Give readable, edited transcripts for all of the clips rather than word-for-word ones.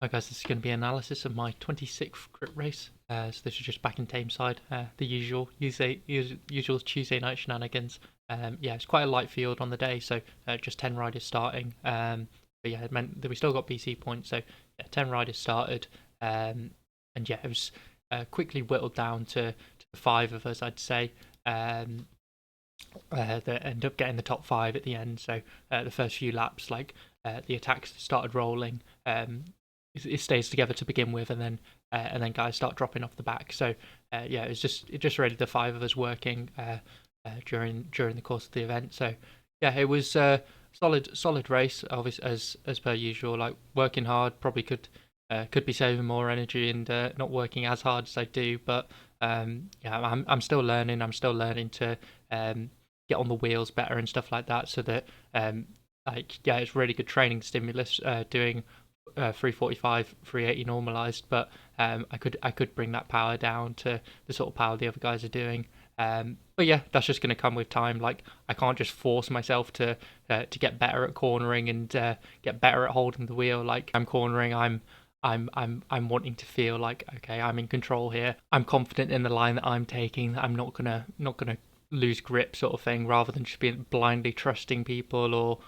Hi guys, this is going to be an analysis of my 26th crit race. So this is just back in Tameside, the usual Tuesday night shenanigans. Yeah, it's quite a light field on the day, so just 10 riders starting. But yeah, it meant that we still got BC points, so yeah, 10 riders started. And yeah, it was quickly whittled down to the five of us, I'd say. That end up getting the top five at the end. So the first few laps, the attacks started rolling. It stays together to begin with, and then guys start dropping off the back. So yeah, it just really the five of us working during the course of the event. So yeah, it was solid race, obviously as per usual. Like working hard, probably could be saving more energy and not working as hard as I do, but yeah, I'm still learning. I'm still learning to get on the wheels better and stuff like that. So that yeah, it's really good training stimulus doing 345, 380 normalized, but I could bring that power down to the sort of power the other guys are doing. But yeah, that's just going to come with time. Like I can't just force myself to get better at cornering and get better at holding the wheel. Like I'm cornering, I'm wanting to feel like okay, I'm in control here. I'm confident in the line that I'm taking. I'm not gonna lose grip sort of thing, rather than just being blindly trusting people or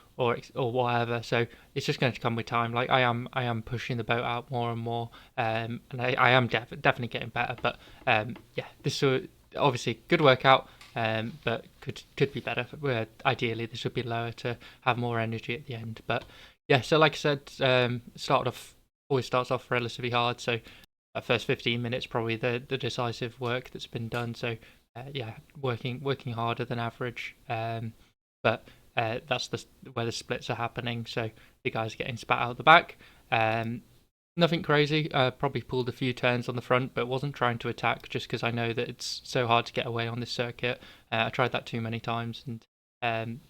whatever. So it's just going to come with time. Like I am pushing the boat out more and more, and I am definitely getting better. But yeah, this was obviously good workout. But could be better. Ideally, this would be lower to have more energy at the end. But yeah, so like I said, started off always starts off relatively hard. So first 15 minutes probably the decisive work that's been done. So yeah, working harder than average. But that's where the splits are happening. So the guys are getting spat out the back. Nothing crazy. Probably pulled a few turns on the front, but wasn't trying to attack just because I know that it's so hard to get away on this circuit. I tried that too many times, and um,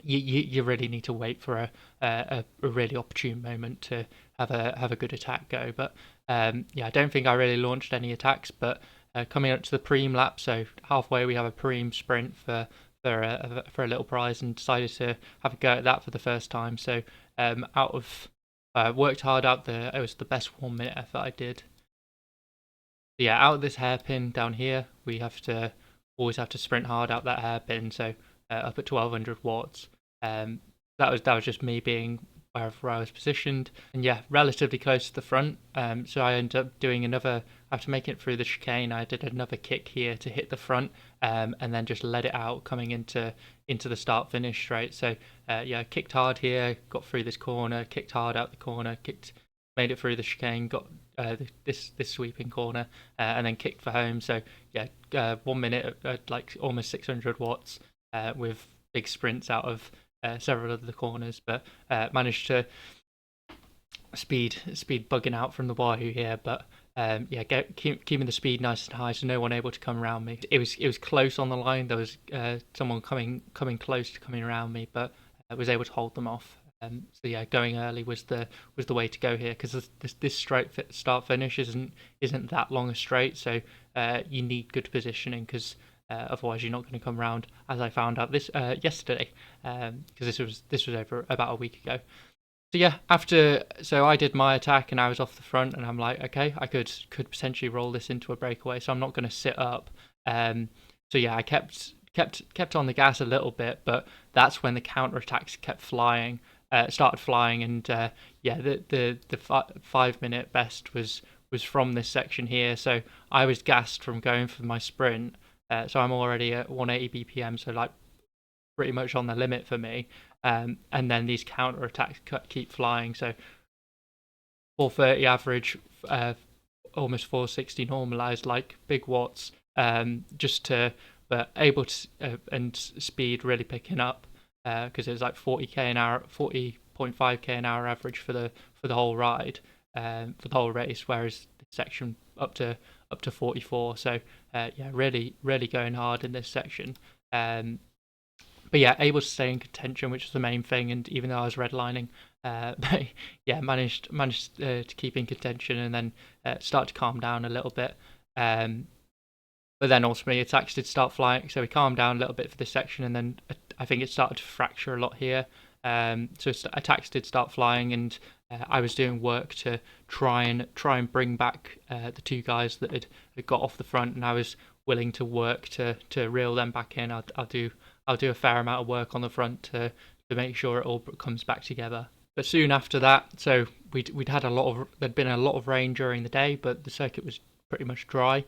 you really need to wait for a really opportune moment to have a good attack go. But yeah, I don't think I really launched any attacks. But coming up to the preem lap, so halfway we have a preem sprint for a little prize, and decided to have a go at that for the first time. So out of worked hard out there. It was the best 1 minute effort I did. Yeah, out of this hairpin down here, we always have to sprint hard out that hairpin. So up at 1200 watts. Um, that was just me being wherever I was positioned, and yeah, relatively close to the front. So I ended up doing another after making it through the chicane. I did another kick here to hit the front, and then just let it out coming into the start finish straight. So yeah, kicked hard here, got through this corner, kicked hard out the corner, made it through the chicane, got this sweeping corner, and then kicked for home. So yeah, 1 minute at like almost 600 watts with big sprints out of several of the corners, but managed to speed bugging out from the wahoo here, but yeah, keeping the speed nice and high, so no one able to come around me. It was close on the line. There was someone coming close to coming around me, but I was able to hold them off. So yeah, going early was the way to go here, because this straight start finish isn't that long a straight, so you need good positioning, because otherwise you're not going to come around. As I found out this yesterday, because this was over about a week ago. So yeah, so I did my attack and I was off the front, and I'm like, okay, I could potentially roll this into a breakaway, so I'm not going to sit up. So yeah, I kept on the gas a little bit, but that's when the counter attacks started flying, and yeah, the 5 minute best was from this section here. So I was gassed from going for my sprint. So I'm already at 180 BPM, so like pretty much on the limit for me. And then these counter attacks keep flying. So 430 average, almost 460 normalized, like big watts, just to, but able to, and speed really picking up, because it was like 40k an hour, 40.5k an hour average for the whole ride, for the whole race, whereas this section up to 44. So yeah, really going hard in this section. But yeah, able to stay in contention, which was the main thing. And even though I was redlining, but yeah, managed to keep in contention, and then start to calm down a little bit. But then ultimately attacks did start flying, so we calmed down a little bit for this section, and then I think it started to fracture a lot here. So attacks did start flying, and I was doing work to try and bring back the two guys that had got off the front, and I was willing to work to reel them back in. I'll do a fair amount of work on the front to make sure it all comes back together. But soon after that, so we'd had there'd been a lot of rain during the day, but the circuit was pretty much dry.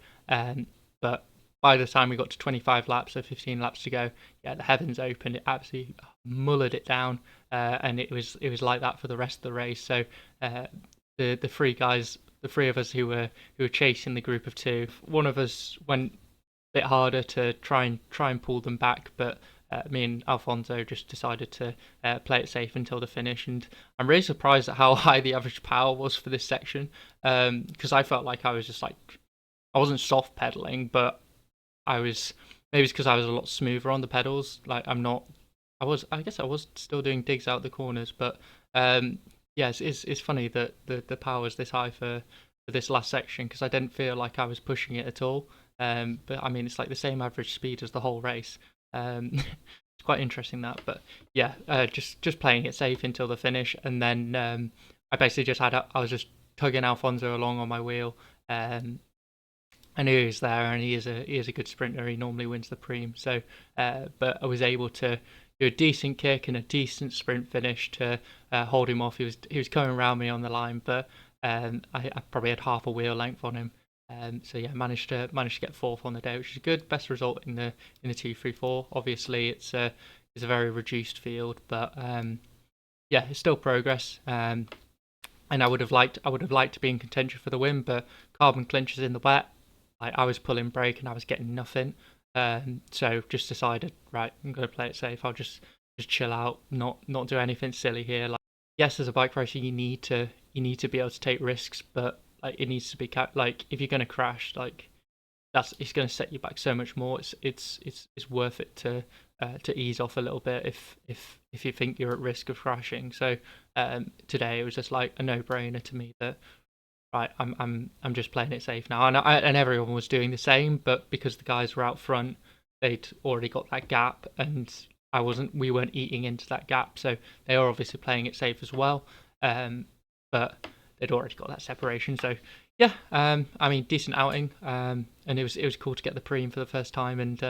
But by the time we got to 25 laps, so 15 laps to go, yeah, the heavens opened. It absolutely mullered it down, and it was like that for the rest of the race. So the three guys, the three of us who were chasing the group of two, one of us went a bit harder to try and pull them back, but me and Alfonso just decided to play it safe until the finish. And I'm really surprised at how high the average power was for this section, because I felt like I was just like, I wasn't soft pedaling, but I was, maybe it's because I was a lot smoother on the pedals. Like I guess I was still doing digs out the corners, but yeah, it's funny that the power was this high for this last section, because I didn't feel like I was pushing it at all. But I mean, it's like the same average speed as the whole race. It's quite interesting that, but yeah, just playing it safe until the finish, and then I basically just I was just tugging Alfonso along on my wheel. I knew he was there, and he is a good sprinter. He normally wins the Prem, so but I was able to do a decent kick and a decent sprint finish to hold him off. He was coming around me on the line, but I probably had half a wheel length on him. So yeah, managed to get fourth on the day, which is a good, best result in the 2-3-4. Obviously, it's a very reduced field, but yeah, it's still progress. And I would have liked to be in contention for the win, but carbon clinches in the wet. I was pulling brake and I was getting nothing. So just decided, right, I'm going to play it safe. I'll just chill out, not do anything silly here. Like, yes, as a bike racer, you need to be able to take risks, but like it needs to be like, if you're going to crash, like it's going to set you back so much more. It's worth it to ease off a little bit if you think you're at risk of crashing. So today it was just like a no-brainer to me that, right, I'm just playing it safe now, and everyone was doing the same, but because the guys were out front, they'd already got that gap, and we weren't eating into that gap, so they were obviously playing it safe as well, but they'd already got that separation. So yeah, I mean, decent outing, and it was cool to get the Prem for the first time, and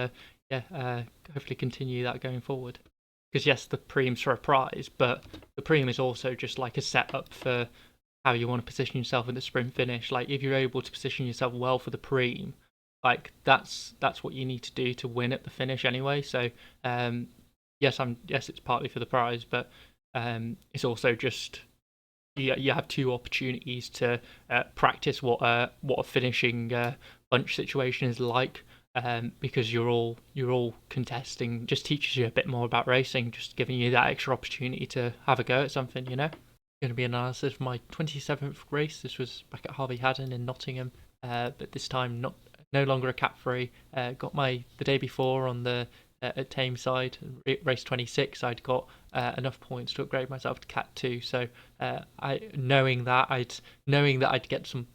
yeah, hopefully continue that going forward. Because yes, the Prem's for a prize, but the Prem is also just like a setup for how you want to position yourself in the sprint finish. Like, if you're able to position yourself well for the Prem, like that's what you need to do to win at the finish anyway. So yes, it's partly for the prize, but it's also just you have two opportunities to practice what a finishing bunch situation is like. Because you're all contesting, just teaches you a bit more about racing, just giving you that extra opportunity to have a go at something, Going to be an analysis of my 27th race. This was back at Harvey Haddon in Nottingham, but this time no longer a Cat 3. Got the day before on the at Tameside, race 26. I'd got enough points to upgrade myself to Cat 2. So knowing that I'd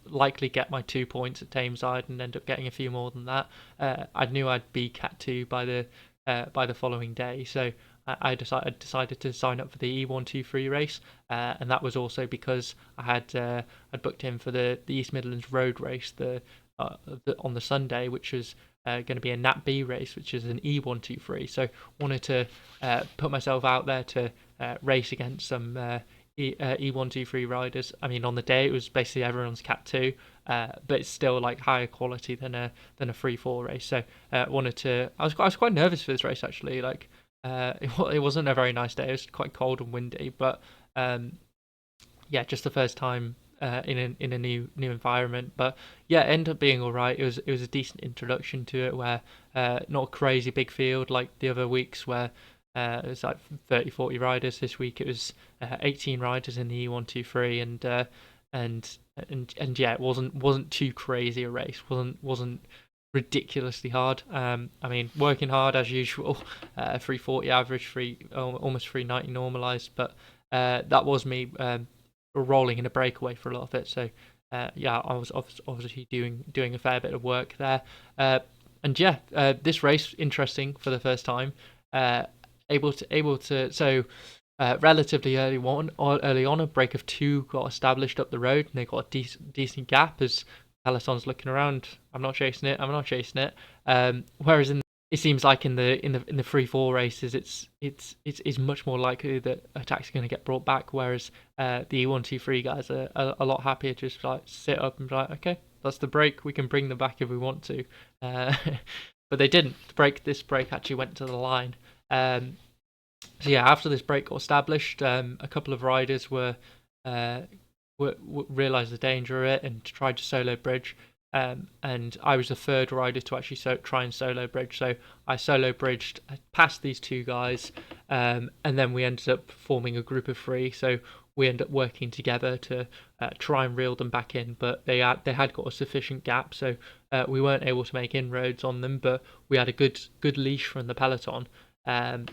likely get my 2 points at Tameside and end up getting a few more than that. I knew I'd be Cat 2 by the following day. So I decided to sign up for the E123 race, and that was also because I'd booked in for the East Midlands road race on the Sunday, which was going to be a Nat B race, which is an E123. So wanted to put myself out there to race against some E123 riders. I mean, on the day it was basically everyone's Cat 2, but it's still like higher quality than a 3-4 race. So wanted to. I was quite nervous for this race actually. Like. It wasn't a very nice day. It was quite cold and windy, but yeah, just the first time in a new environment. But yeah, it ended up being all right. It was a decent introduction to it, where not a crazy big field like the other weeks, where it was like 30-40 riders. This week it was 18 riders in the E123, and yeah, it wasn't too crazy a race. Wasn't ridiculously hard. I mean, working hard as usual. 340 average, almost 390 normalized, but that was me rolling in a breakaway for a lot of it. So yeah, I was obviously doing a fair bit of work there. And yeah, this race interesting for the first time. Able to. So relatively early on, a break of two got established up the road, and they got a decent gap as Peloton's looking around. I'm not chasing it. I'm not chasing it. Whereas it seems like in the free fall races, it's much more likely that attacks are going to get brought back. Whereas the E123 guys are a lot happier to just like sit up and be like, okay, that's the break. We can bring them back if we want to. Uh, but they didn't. This break actually went to the line. So yeah, after this break got established, a couple of riders uh, realised the danger of it and tried to solo bridge. And I was the third rider to actually try and solo bridge. So I solo bridged past these two guys, and then we ended up forming a group of three. So we ended up working together to try and reel them back in. But they had got a sufficient gap, so we weren't able to make inroads on them. But we had a good leash from the peloton. Um,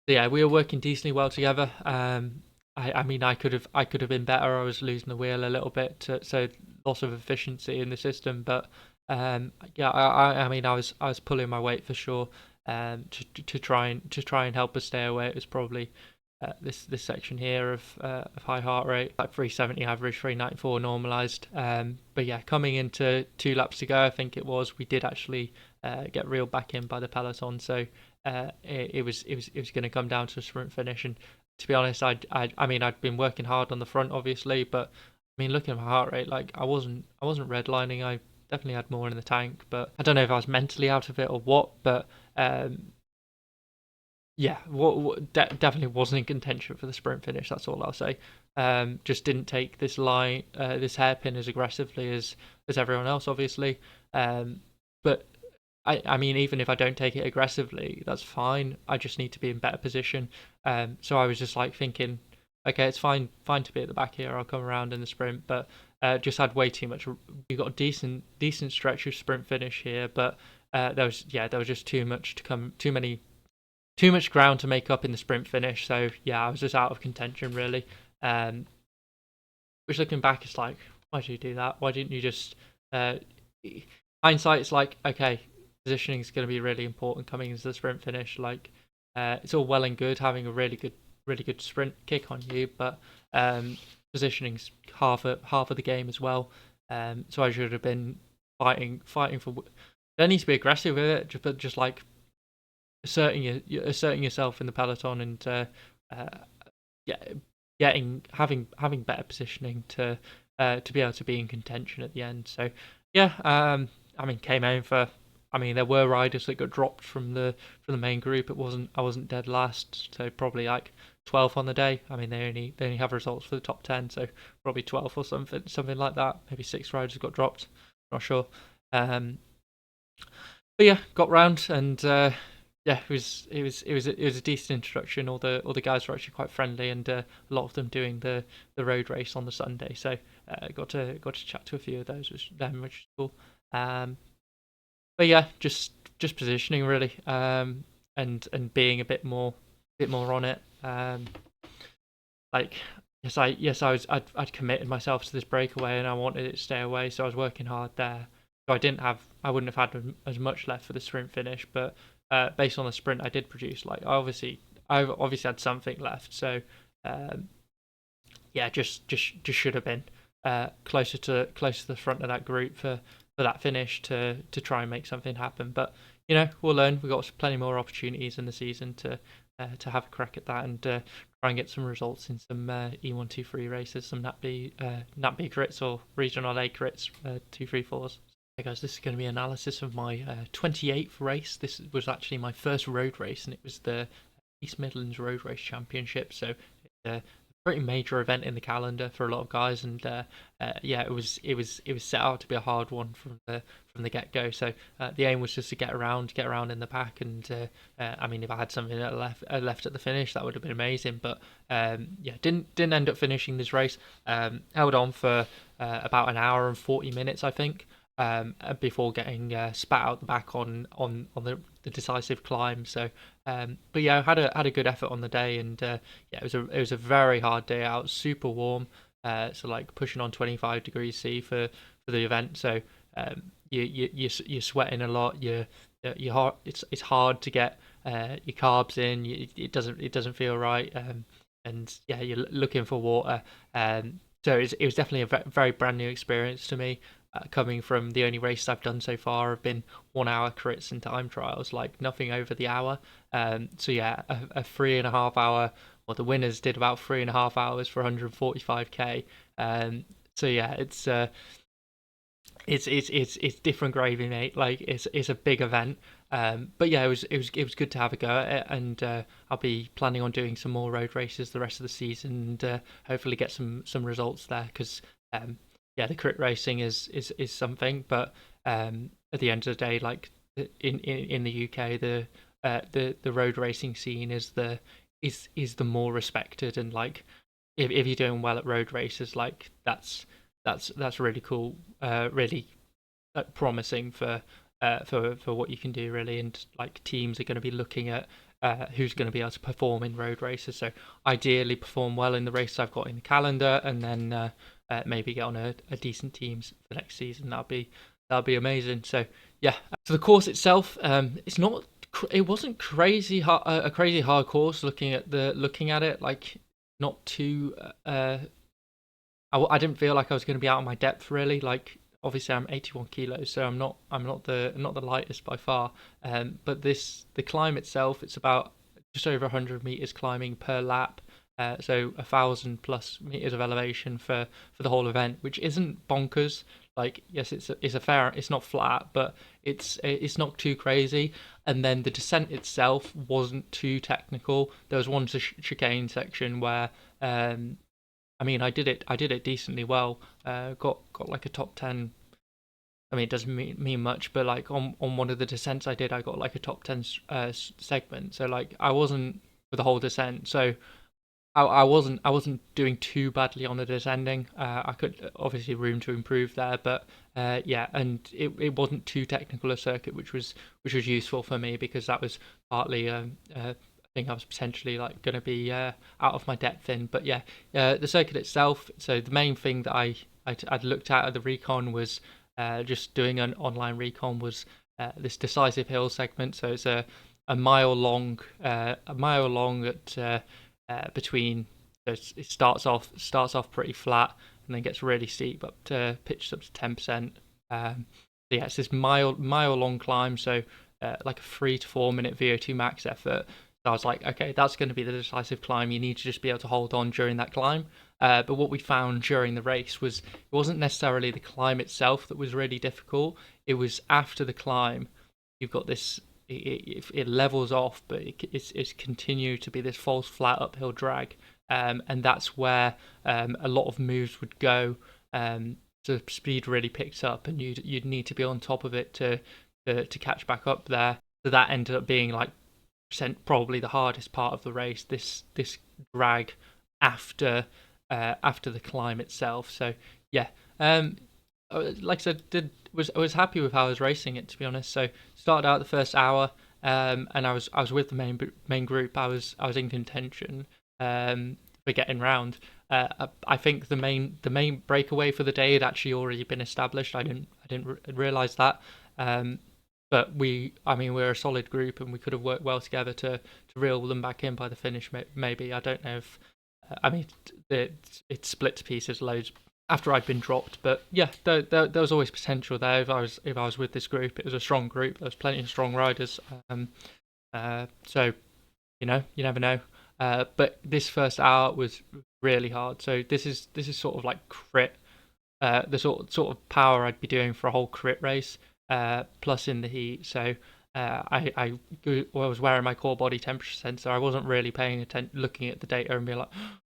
so yeah, we were working decently well together. I mean, I could have been better. I was losing the wheel a little bit, so loss of efficiency in the system. But yeah, I mean, I was pulling my weight for sure. To try and help us stay away. It was probably this section here of high heart rate, like 370 average, 394 normalized. But yeah, coming into 2 laps to go, I think it was, we did actually get reeled back in by the peloton. So it was going to come down to a sprint finish. And to be honest, I mean I'd been working hard on the front, obviously, but I mean looking at my heart rate, like I wasn't redlining. I definitely had more in the tank, but I don't know if I was mentally out of it or what. But yeah, definitely wasn't in contention for the sprint finish. That's all I'll say. Just didn't take this hairpin as aggressively as everyone else, obviously. But I mean, even if I don't take it aggressively, that's fine. I just need to be in better position. So I was just like thinking, okay, it's fine to be at the back here. I'll come around in the sprint, but just had way too much. We got a decent stretch of sprint finish here, but there was just too much ground to make up in the sprint finish. So yeah, I was just out of contention really. Um, which looking back, it's like, why did you do that? Why didn't you just? Uh, hindsight, it's like, okay, positioning is going to be really important coming into the sprint finish. Like, it's all well and good having a really good sprint kick on you, but positioning's half of the game as well. So I should have been fighting for. There needs to be aggressive with it, but just like asserting yourself in the peloton and uh, yeah, having better positioning to be able to be in contention at the end. So yeah, I mean, came home for. I mean, there were riders that got dropped from the main group. I wasn't dead last, so probably like 12th on the day. I mean, they only have results for the top 10, so probably 12th or something like that. Maybe 6 riders got dropped. Not sure. Um, but yeah, got round and yeah, it was a decent introduction. All the guys were actually quite friendly, and a lot of them doing the road race on the Sunday. So got to chat to a few of those, which is cool. Um, but yeah, just positioning really, and being a bit more on it. Like I'd committed myself to this breakaway, and I wanted it to stay away, so I was working hard there. So I wouldn't have had as much left for the sprint finish, but based on the sprint I did produce, like I obviously had something left. So um, yeah, just should have been closer to the front of that group for that finish to try and make something happen. But we'll learn. We've got plenty more opportunities in the season to have a crack at that and try and get some results in some E123 races, some NatB crits or regional A crits, 234s. Hey guys, this is going to be analysis of my 28th race. This was actually my first road race, and it was the East Midlands Road Race Championship. So it's a pretty major event in the calendar for a lot of guys, and yeah, it was set out to be a hard one from the get go. So the aim was just to get around in the pack, and I mean, if I had something that left at the finish, that would have been amazing. But yeah, didn't end up finishing this race. Held on for about an hour and 40 minutes, I think. Before getting spat out the back on the decisive climb. So, but yeah, I had a good effort on the day, and yeah, it was a very hard day out, super warm. So like pushing on 25 degrees C for the event. So you're sweating a lot. You're hard. It's hard to get your carbs in. It doesn't feel right, and yeah, you're looking for water. So it was definitely a very brand new experience to me. Coming from the only race I've done so far have been 1 hour crits and time trials, like nothing over the hour. So yeah, a 3.5 hour. Well, the winners did about 3.5 hours for 145k. So yeah, it's different gravy, mate. Like it's a big event. But yeah, it was good to have a go at it, and I'll be planning on doing some more road races the rest of the season, and hopefully get some results there. Because yeah, the crit racing is something, but at the end of the day, like in the UK, the road racing scene is the more respected, and like if you're doing well at road races, like that's really cool, really promising for what you can do, really. And like teams are going to be looking at who's going to be able to perform in road races. So ideally, perform well in the race I've got in the calendar, and then maybe get on a decent teams for next season. That'd be amazing. So yeah, so the course itself, it's not. It wasn't crazy hard, a crazy hard course. Looking at it, like not too. I didn't feel like I was going to be out of my depth, really. Like obviously I'm 81 kilos, so I'm not the lightest by far. But the climb itself, it's about just over 100 meters climbing per lap. So 1,000+ meters of elevation for the whole event, which isn't bonkers. Like yes, it's not flat, but it's not too crazy. And then the descent itself wasn't too technical. There was one chicane section where I mean, I did it decently well. Got like a top 10. I mean, it doesn't mean much, but like on one of the descents I did, I got like a top 10 segment. So like I wasn't for the whole descent. So I wasn't doing too badly on the descending. I could obviously room to improve there, but yeah, and it wasn't too technical a circuit, which was useful for me because that was partly I think I was potentially like going to be out of my depth in. But yeah, the circuit itself. So the main thing that I'd looked at the recon was just doing an online recon was this decisive hill segment. So it's a mile long at between. So it starts off pretty flat and then gets really steep up to pitched up to 10%. So yeah, it's this mile long climb. So like a 3 to 4 minute VO2 max effort. So I was like, okay, that's going to be the decisive climb. You need to just be able to hold on during that climb. But what we found during the race was it wasn't necessarily the climb itself that was really difficult. It was after the climb, you've got this. It levels off, but it's continued to be this false flat uphill drag, and that's where a lot of moves would go. So speed really picks up, and you'd need to be on top of it to catch back up there. So that ended up being like probably the hardest part of the race. This drag after the climb itself. So yeah, like I said, I was happy with how I was racing it, to be honest. So started out the first hour, and I was with the main group. I was in contention for getting round. I think the main breakaway for the day had actually already been established. I didn't realize that. But I mean, we're a solid group, and we could have worked well together to reel them back in by the finish. Maybe I don't know if I mean it split to pieces loads after I'd been dropped, but yeah, there was always potential there. If I was with this group, it was a strong group. There was plenty of strong riders. So you never know. But this first hour was really hard. So this is sort of like crit, the sort of power I'd be doing for a whole crit race, plus in the heat. So I was wearing my core body temperature sensor. I wasn't really paying attention, looking at the data and being like,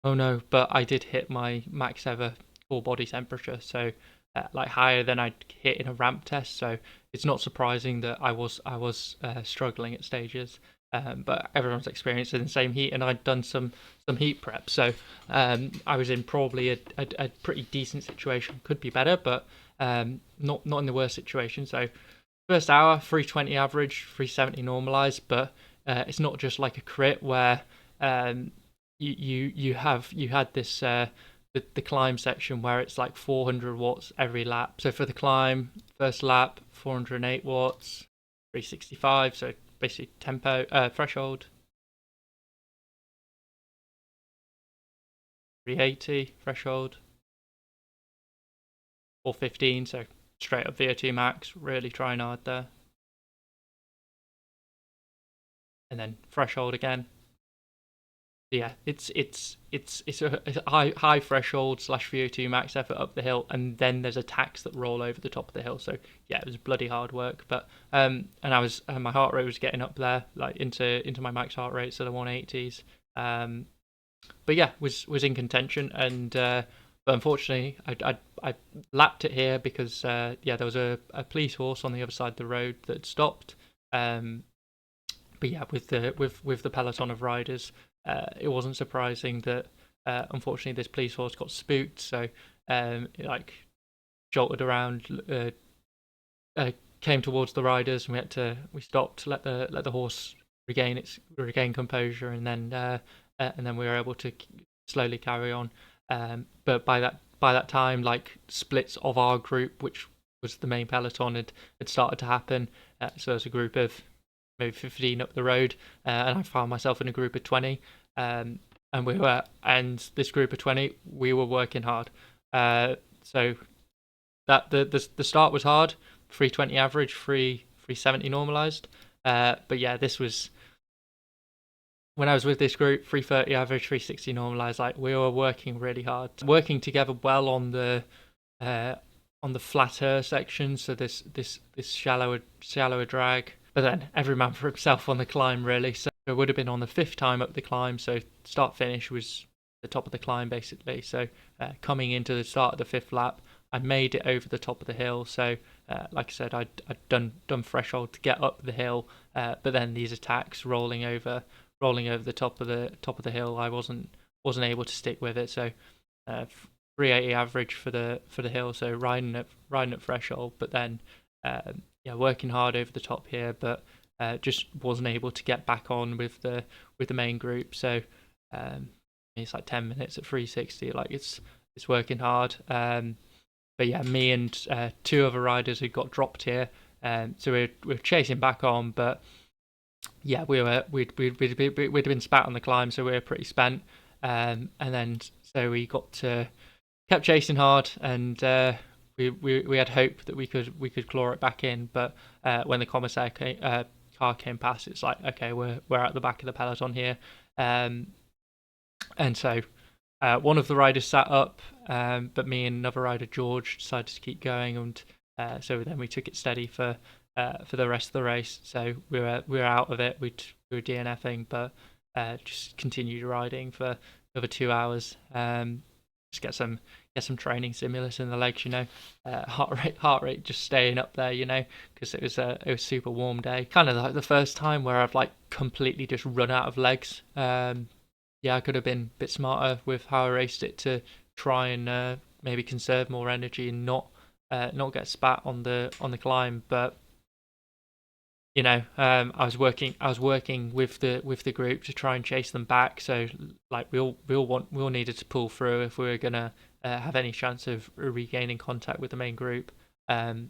oh no. But I did hit my max ever core body temperature, so like higher than I'd hit in a ramp test. So it's not surprising that I was struggling at stages. But everyone's experiencing the same heat, and I'd done some heat prep, so I was in probably a pretty decent situation. Could be better, but not in the worst situation. So first hour 320 average, 370 normalized, but it's not just like a crit where you had this the climb section where it's like 400 watts every lap. So for the climb, first lap 408 watts, 365, so basically tempo, threshold, 380 threshold, 415, so straight up VO2 max, really trying hard there. And then threshold again. Yeah, it's a high threshold slash VO2 max effort up the hill, and then there's attacks that roll over the top of the hill. So yeah, it was bloody hard work. But and I was my heart rate was getting up there, like into my max heart rate, so the 180s. But yeah, was in contention, and but unfortunately, I lapped it here because yeah, there was a police horse on the other side of the road that stopped. But yeah, with the peloton of riders, it wasn't surprising that unfortunately this police horse got spooked. So it, like, jolted around, came towards the riders, and we stopped, let the horse regain composure, and then we were able to slowly carry on. But by that time, like, splits of our group, which was the main peloton, had started to happen. So there's a group of maybe 15 up the road, and I found myself in a group of 20. And this group of 20, we were working hard. So that the start was hard, 320 average, 370 normalized. But yeah, this was when I was with this group, 330 average, 360 normalized. Like, we were working really hard, working together well on the flatter section. So this shallower drag. But then every man for himself on the climb, really. So it would have been on the 5th time up the climb. So start finish was the top of the climb, basically. So coming into the start of the 5th lap, I made it over the top of the hill. So like I said, I'd done threshold to get up the hill, but then these attacks rolling over the top of the hill, I wasn't able to stick with it. So 380 average for the hill. So riding at threshold, but then yeah, working hard over the top here, but just wasn't able to get back on with the main group. So it's like 10 minutes at 360. Like, it's working hard. But yeah, me and 2 other riders who got dropped here. So we're chasing back on, but yeah, we'd been spat on the climb, so we were pretty spent. And then so we kept chasing hard, and we had hope that we could claw it back in. But when the commissaire car came past, it's like, okay, we're at the back of the peloton here. And so one of the riders sat up, but me and another rider, George, decided to keep going, and so then we took it steady for the rest of the race. So we were out of it. We were DNFing, but just continued riding for another 2 hours. Just get some training stimulus in the legs, heart rate just staying up there, because it was a super warm day. Kind of like the first time where I've like completely just run out of legs. Yeah, I could have been a bit smarter with how I raced it to try and maybe conserve more energy and not get spat on the climb. But I was working with the group to try and chase them back. So like we all needed to pull through if we were gonna have any chance of regaining contact with the main group. So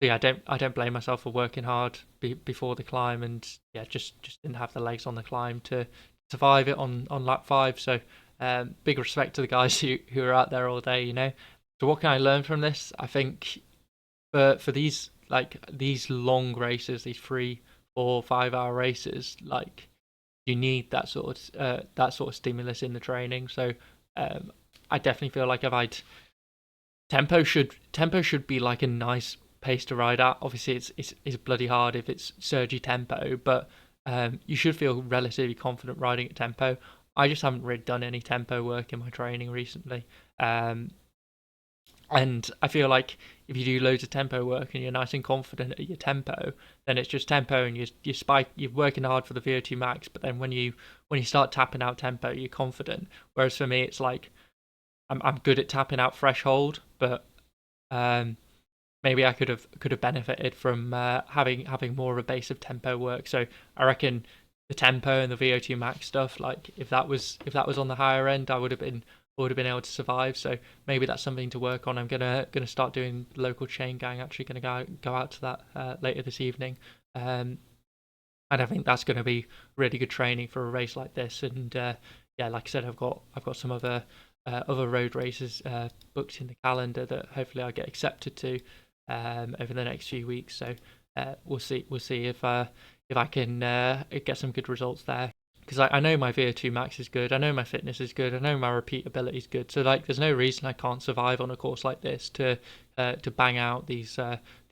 yeah, I don't blame myself for working hard before the climb, and yeah, just didn't have the legs on the climb to survive it on lap 5. So big respect to the guys who are out there all day. So what can I learn from this? I think for these long races, these 3, 4, 5 hour races, like, you need that sort of stimulus in the training. So I definitely feel like tempo should be like a nice pace to ride at. Obviously it's bloody hard if it's surgy tempo, but you should feel relatively confident riding at tempo. I just haven't really done any tempo work in my training recently. And I feel like if you do loads of tempo work and you're nice and confident at your tempo, then it's just tempo, and you're working hard for the VO2 max. But then when you start tapping out tempo, you're confident. Whereas for me, it's like I'm good at tapping out threshold, but maybe I could have benefited from having more of a base of tempo work. So I reckon the tempo and the VO2 max stuff, like, if that was on the higher end, I would have been able to survive. So maybe that's something to work on. I'm gonna start doing local chain gang. Actually, gonna go out to that later this evening. and I think that's going to be really good training for a race like this. And yeah, like I said, I've got some other road races booked in the calendar that hopefully I get accepted to over the next few weeks. So we'll see if I can get some good results there. Because I know my VO2 max is good, I know my fitness is good, I know my repeatability is good. So like, there's no reason I can't survive on a course like this to bang out these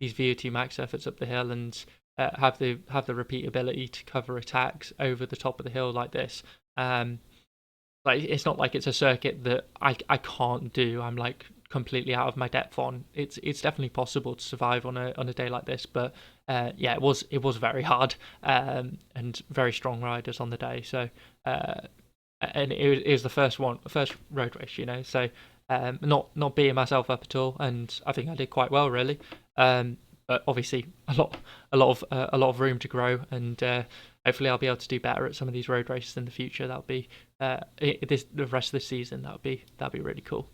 VO2 max efforts up the hill and have the repeatability to cover attacks over the top of the hill like this. Like, it's not like it's a circuit that I can't do. I'm like completely out of my depth on. It's definitely possible to survive on a day like this, but yeah, it was very hard, and very strong riders on the day. So and it was the first road race, So not beating myself up at all, and I think I did quite well really. But obviously a lot of room to grow, and hopefully I'll be able to do better at some of these road races in the future. That'll be the rest of the season. That'll be really cool.